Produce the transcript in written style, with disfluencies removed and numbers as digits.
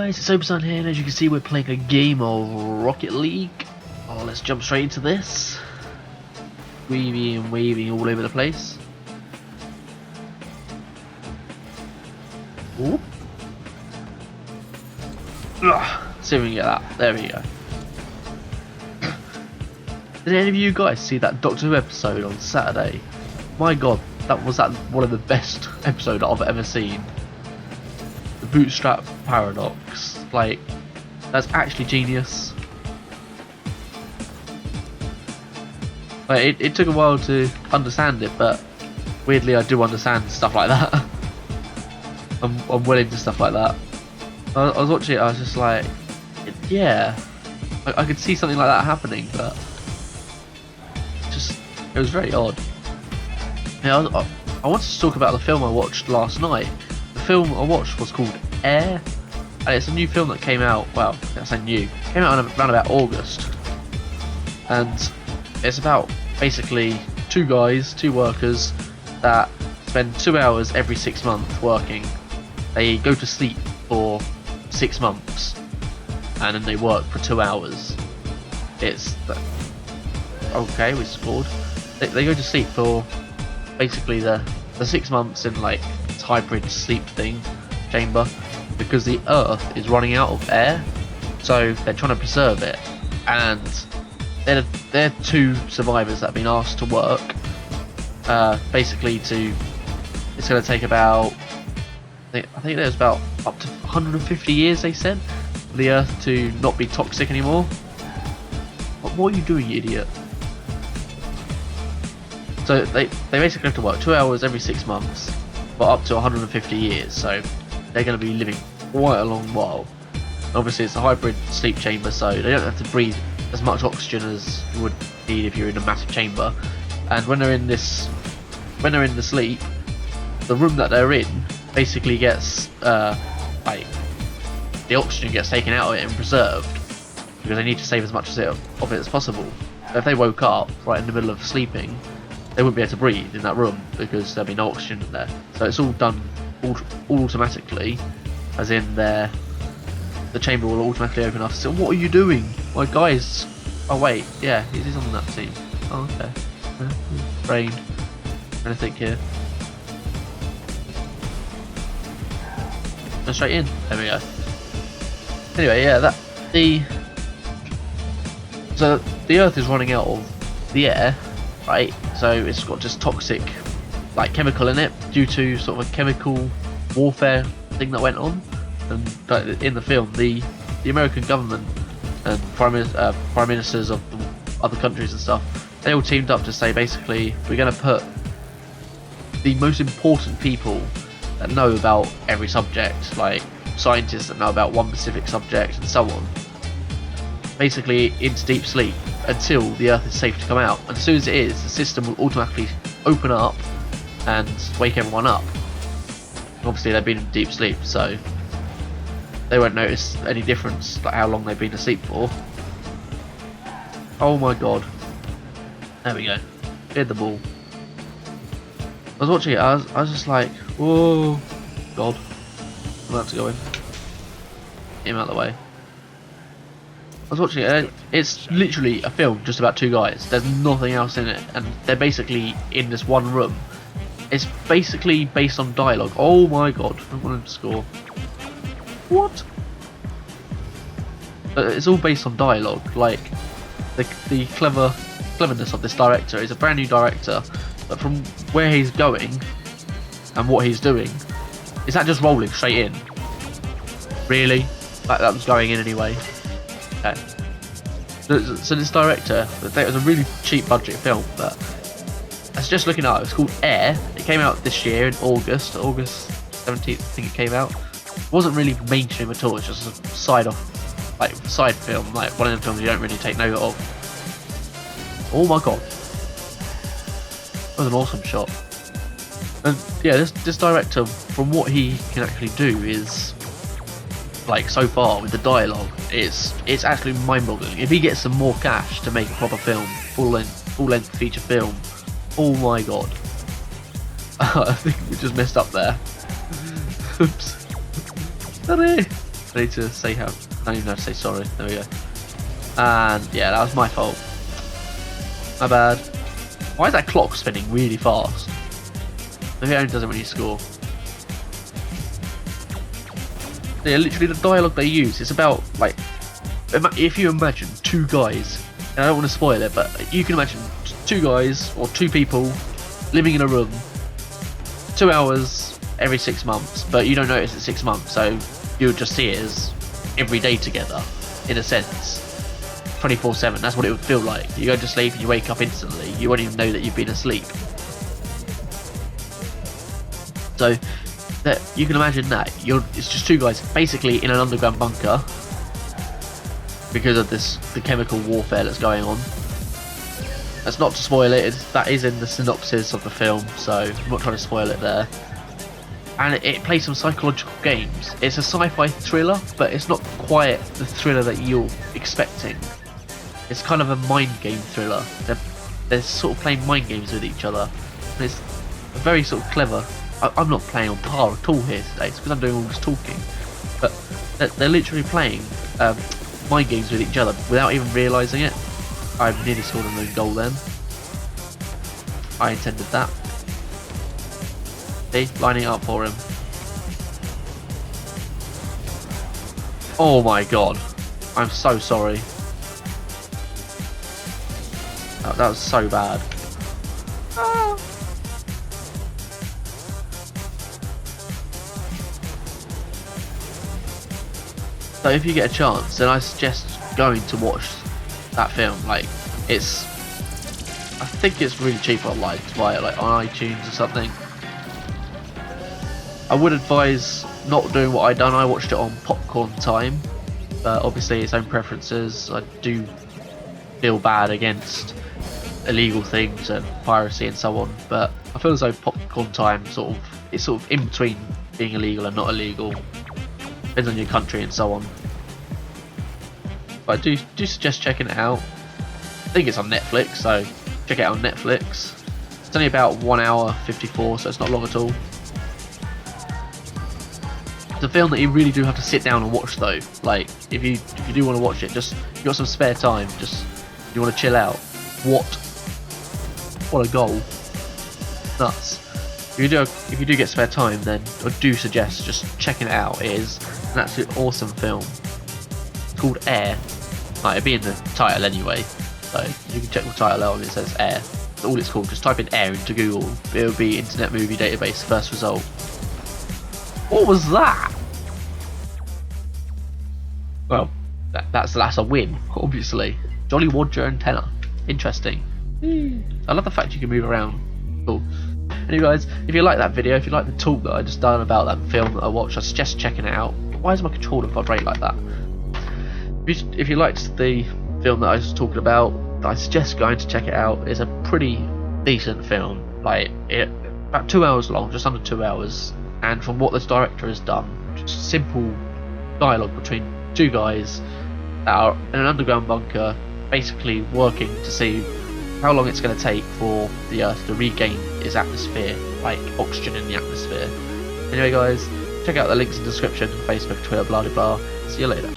guys, it's OberZine here, and as you can see we're playing a game of Rocket League. Oh, let's jump straight into this. Weaving and waving all over the place. Ooh. See if we can get that. There we go. Did any of you guys see that Doctor Who episode on Saturday? My god, that was one of the best episodes I've ever seen. The bootstrap paradox, like, that's actually genius. Like, it took a while to understand it, but weirdly I do understand stuff like that. I'm well into stuff like that. I was watching it, I was just like, yeah, I could see something like that happening, but it was very odd. Yeah, I wanted to talk about the film I watched last night. The film I watched was called Air, and it's a new film that came out, well, I say new, came out around about August, and it's about basically two workers that spend 2 hours every 6 months working. They go to sleep for 6 months, and then they work for 2 hours. Okay, we scored. They go to sleep for basically the 6 months in like this hybrid sleep chamber, because the Earth is running out of air, so they're trying to preserve it. And they're two survivors that have been asked to work. Basically, it's going to take about, I think there's about up to 150 years, they said, for the Earth to not be toxic anymore. What are you doing, you idiot? So they basically have to work 2 hours every 6 months, but up to 150 years, so they're going to be living quite a long while. Obviously it's a hybrid sleep chamber, so they don't have to breathe as much oxygen as you would need if you're in a massive chamber. And when they're in the sleep, the room that they're in basically gets like, the oxygen gets taken out of it and preserved, because they need to save as much of it as possible. So if they woke up right in the middle of sleeping, they wouldn't be able to breathe in that room because there'd be no oxygen in there. So it's all done all automatically, as in the chamber will automatically open up. So what are you doing? My guys. Oh wait, yeah, he's on that team. Oh, okay. Brain. Trying to think here. Go straight in. There we go. Anyway, yeah, so the Earth is running out of the air, right? So it's got just toxic, like, chemical in it due to sort of a chemical warfare thing that went on. And in the film, the American government and prime ministers of the other countries and stuff, they all teamed up to say, basically, we're going to put the most important people that know about every subject, like scientists that know about one specific subject and so on, basically into deep sleep until the Earth is safe to come out. And as soon as it is, the system will automatically open up and wake everyone up. Obviously they've been in deep sleep, so they won't notice any difference, like how long they've been asleep for. Oh my god. There we go. Cleared the ball. I was watching it, I was just like, whoa, god. I'm about to go in. Get him out of the way. I was watching it, it's literally a film just about two guys. There's nothing else in it, and they're basically in this one room. It's basically based on dialogue. Oh my god, I want him to score. What? It's all based on dialogue. Like, the cleverness of this director is a brand new director, but from where he's going and what he's doing, is that just rolling straight in? Really? Like, that was going in anyway. Okay. So this director, it was a really cheap budget film, but I was just looking at it. It's called Air. It came out this year in August 17th, I think it came out. It wasn't really mainstream at all. It's just a side film, like one of them films you don't really take note of. Oh my god, that was an awesome shot. And yeah, this director, from what he can actually do, is, like, so far with the dialogue, it's actually mind-boggling. If he gets some more cash to make a proper film, full length feature film, oh my god. I think we just messed up there. Oops. Sorry. I need to say how. I don't even know how to say sorry. There we go. And yeah, that was my fault. My bad. Why is that clock spinning really fast? Maybe it only does it when you score. Yeah, literally the dialogue they use is about, like, if you imagine two guys, and I don't want to spoil it, but you can imagine two guys or two people living in a room 2 hours every 6 months, but you don't notice it's 6 months, so you'll just see it as every day together, in a sense. 24/7, that's what it would feel like. You go to sleep and you wake up instantly, you won't even know that you've been asleep. So that you can imagine that it's just two guys basically in an underground bunker because of the chemical warfare that's going on. That's not to spoil it, that is in the synopsis of the film, so I'm not trying to spoil it there. And it plays some psychological games. It's a sci-fi thriller, but it's not quite the thriller that you're expecting. It's kind of a mind game thriller. They're sort of playing mind games with each other. And it's very sort of clever. I'm not playing on par at all here today, it's because I'm doing all this talking. But they're literally playing mind games with each other without even realising it. I nearly scored an own goal then. I intended that. See, lining up for him. Oh my god. I'm so sorry. That was so bad. Ah. So if you get a chance, then I suggest going to watch that film. Like, I think it's really cheap online to buy it, like on iTunes or something. I would advise not doing what I done. I watched it on popcorn time, but obviously its own preferences. I do feel bad against illegal things and piracy and so on, but I feel as though popcorn time it's sort of in between being illegal and not illegal. Depends on your country and so on. But I do suggest checking it out. I think it's on Netflix, so check it out on Netflix. It's only about 1 hour 54, so it's not long at all. It's a film that you really do have to sit down and watch though. Like, if you do want to watch it, just you got some spare time, just you want to chill out. What a goal! Nuts. If you do get spare time, then I do suggest just checking it out. It is an absolute awesome film. It's called Air. Like, it'll be in the title anyway, so you can check the title out and it says Air. That's all it's called. Just type in Air into Google. It'll be Internet Movie Database first result. What was that? Well, that's a win, obviously. Jolly Roger antenna. Interesting. I love the fact you can move around. Cool. Anyway guys, if you like that video, if you like the talk that I just done about that film that I watched, I suggest checking it out. Why does my controller vibrate like that? If you liked the film that I was talking about, I suggest going to check it out. It's a pretty decent film. Like, about 2 hours long, just under 2 hours. And from what this director has done, just simple dialogue between two guys that are in an underground bunker, basically working to see how long it's going to take for the Earth to regain its atmosphere, like oxygen in the atmosphere. Anyway guys, check out the links in the description, Facebook, Twitter, blah blah blah. See you later.